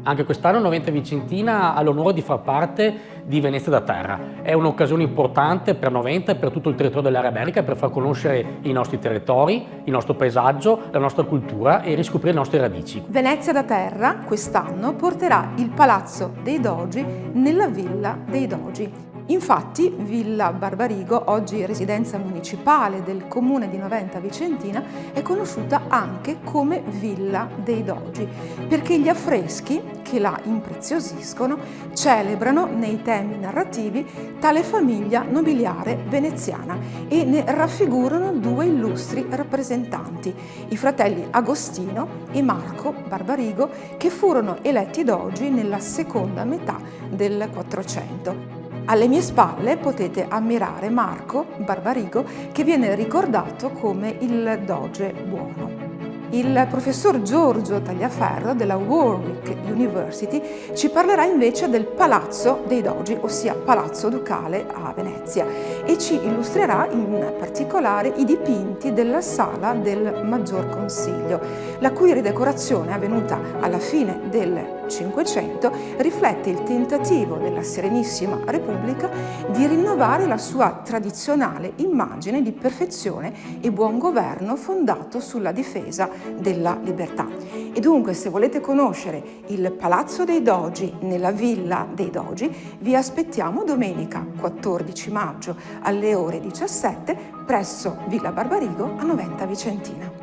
Anche quest'anno Noventa Vicentina ha l'onore di far parte di Venezia da Terra. È un'occasione importante per Noventa e per tutto il territorio dell'area bellica per far conoscere i nostri territori, il nostro paesaggio, la nostra cultura e riscoprire le nostre radici. Venezia da Terra quest'anno porterà il Palazzo dei Dogi nella Villa dei Dogi. Infatti Villa Barbarigo, oggi residenza municipale del comune di Noventa Vicentina, è conosciuta anche come Villa dei Dogi, perché gli affreschi che la impreziosiscono celebrano nei temi narrativi tale famiglia nobiliare veneziana e ne raffigurano due illustri rappresentanti, i fratelli Agostino e Marco Barbarigo, che furono eletti dogi nella seconda metà del Quattrocento. Alle mie spalle potete ammirare Marco Barbarigo, che viene ricordato come il doge buono. Il professor Giorgio Tagliaferro della Warwick University ci parlerà invece del Palazzo dei Dogi, ossia Palazzo Ducale a Venezia, e ci illustrerà in particolare i dipinti della Sala del Maggior Consiglio, la cui ridecorazione, avvenuta alla fine del Cinquecento, riflette il tentativo della Serenissima Repubblica di rinnovare la sua tradizionale immagine di perfezione e buon governo fondato sulla difesa della libertà. E dunque, se volete conoscere il Palazzo dei Dogi nella Villa dei Dogi, vi aspettiamo domenica 14 maggio alle ore 17 presso Villa Barbarigo a Noventa Vicentina.